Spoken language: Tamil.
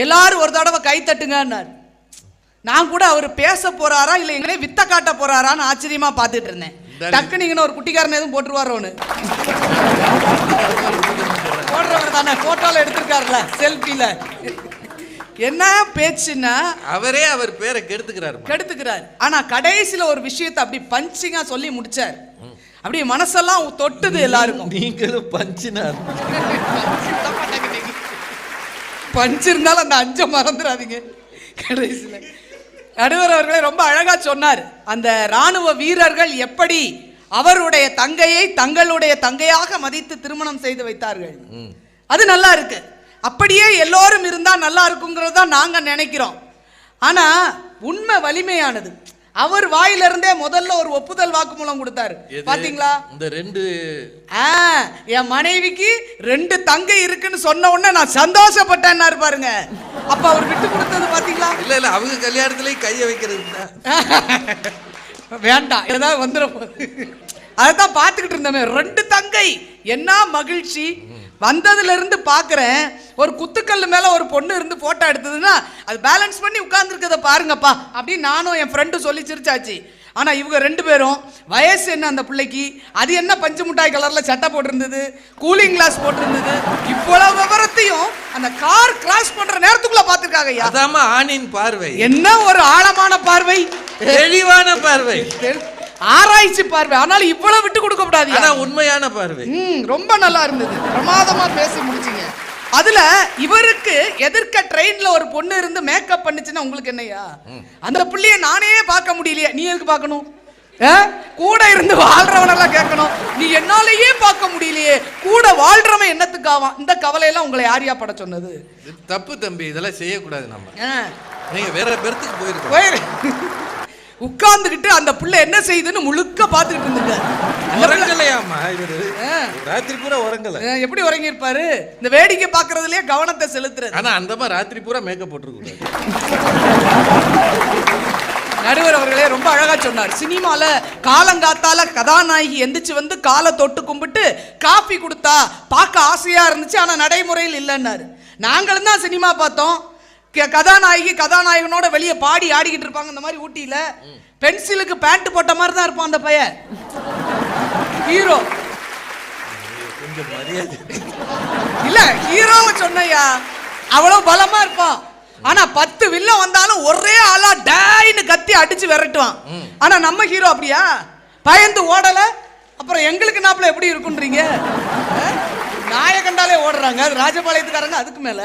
எல்லாரும் ஒரு தடவை கை தட்டுங்கன்னார். நான் கூட அவர் பேச போறாரா இல்லை எங்களே வித்த காட்ட போறாரான்னு ஆச்சரியமா பார்த்துட்டு இருந்தேன். டக்குன்னு இங்கே ஒரு குட்டிக்காரன் எதுவும் போட்டுருவாரோன்னு போடுறவர் தானே, போட்டோல எடுத்திருக்காருல செல்ஃபில. என்ன பேச்சுன்னா அவரே அவர் பேரை கெடுத்துக்கிறார். ஆனா கடைசியில ஒரு விஷயத்தை அப்படி பஞ்சிங்கா சொல்லி முடிச்சார். அப்படி மனசெல்லாம் தொட்டுது எல்லாருக்கும். நீங்களும் பஞ்சினார் பஞ்சு இருந்தாலும் அந்த அஞ்ச மறந்துடாதீங்க. கடைசியில நடுவர் அவர்களே ரொம்ப அழகா சொன்னார். அந்த ராணுவ வீரர்கள் எப்படி அவருடைய தங்கையை தங்களுடைய தங்கையாக மதித்து திருமணம் செய்து வைத்தார்கள். அது நல்லா இருக்கு. அப்படியே எல்லோரும் இருந்தா நல்லா இருக்குங்கிறது தான் நாங்க நினைக்கிறோம். ஆனா உண்மை வலிமையானது. அவர் வாயிலிருந்தே முதல்ல ஒரு ஒப்புதல் வாக்குமூலம் கொடுத்தாரு. பாத்தீங்களா? இந்த ரெண்டு என் மனைவிக்கு 2 தங்கை இருக்குன்னு சொன்ன உடனே நான் சந்தோஷப்பட்டேன் பாருங்க. அப்ப அவர் விட்டு கொடுத்தது பாத்தீங்களா? இல்ல அவங்க கல்யாணத்துல கைய வைக்கிறது வேண்டாம், ஏதாவது வந்துட போகுது. அதான் பார்த்துக்கிட்டு இருந்தோமே 2 தங்கை. என்ன மகிழ்ச்சி. வந்ததுல இருந்து பாக்குறேன், ஒரு குத்துக்கல்லு மேல ஒரு பொண்ணு இருந்து போட்டோ எடுத்ததுன்னா அது பேலன்ஸ் பண்ணி உட்கார்ந்துருக்கத பாருங்கப்பா அப்படின்னு நானும் என் ஃப்ரெண்டு சொல்லி சிரிச்சாச்சு. ஆனா இவங்க 2 பேரும் வயசு என்ன அந்த பிள்ளைக்கு, அது என்ன பஞ்சு மிட்டாய் கலர்ல சட்டை போட்டிருந்தது, கூலிங் கிளாஸ் போட்டிருந்தது, இவ்வளவு விவரத்தையும் அந்த கார் கிராஸ் பண்ற நேரத்துக்குள்ள பாத்துருக்காங்க. அதாம ஆணின் பார்வை என்ன ஒரு ஆழமான பார்வை, தெளிவான பார்வை, ஆராய்ச்சி பார்வை. ஆனாலும் இவ்வளவு விட்டு கொடுக்க கூடாது. உண்மையான பார்வை. ரொம்ப நல்லா இருந்தது. பிரமாதமா பேசி முடிச்சீங்க. அதுல இவருக்கு எதிர்க்க ட்ரெயின்ல ஒரு பொண்ணு இருந்து மேக்கப் பண்ணுச்சுன்னா உங்களுக்கு என்னையா? அந்த புள்ளைய நானே பார்க்க முடியலையே, நீ எதுக்கு பார்க்கணும்? கூட இருந்து வாழ்றவனெல்லாம் கேட்கணும், நீ என்னாலேயே பார்க்க முடியலையே, கூட வாழ்றவன் என்னத்துக்காவான்? இந்த கவலையெல்லாம் உங்களை யாரியா பட சொன்னது? தப்பு தம்பி, இதெல்லாம் செய்யக்கூடாது. நம்ம நீங்க வேற பேரத்துக்கு போயிருக்கோம். உட்கார்ந்துகிட்டு அந்த புள்ள என்ன செய்யுதுன்னு முழுக்க பார்த்துக்கிட்டு இருந்துங்க. ராத்திரி பூரா உறங்கல. எப்படி உறங்கி இருப்பாரு? இந்த வேடிக்கை பார்க்கறதுலயே கவனத்தை செலுத்துறது. ஆனா அந்த மாதிரி ராத்திரி பூரா மேக்கப் போட்டுருக்கூடாது. நடுவர் அவர்களே ரொம்ப அழகா சொன்னார். சினிமால காலங்காத்தால கதாநாயகி எந்திரிச்சு வந்து காலை தொட்டு கும்பிட்டு காபி கொடுத்தா பார்க்க ஆசையா இருந்துச்சு, ஆனா நடைமுறையில் இல்லைன்னாரு. நாங்களும் தான் சினிமா பார்த்தோம். கதாநாயகி கதாநாயகனோட வெளியே பாடி ஆடிக்கிட்டு இருப்பாங்க. இந்த மாதிரி ஊட்டியில பென்சிலுக்கு பேண்ட் போட்ட மாதிரி தான் இருப்பான் அந்த பையன் ஹீரோ. கொஞ்சம் மரியாதை இல்ல, ஹீரோவை சொன்னையா, அவ்வளவு பலமா இருப்பான். ஆனா 10 வில்லம் வந்தாலும் ஒரே ஆளா டாய்னு கத்தி அடிச்சு விரட்டுவான். ஆனா நம்ம ஹீரோ அப்படியா? பயந்து ஓடல. அப்புறம் எங்களுக்கு நாப்புல எப்படி இருக்குன்றீங்க? நாயகண்டாலே ஓடுறாங்க. அது ராஜபாளையத்துக்காரங்க அதுக்கு மேல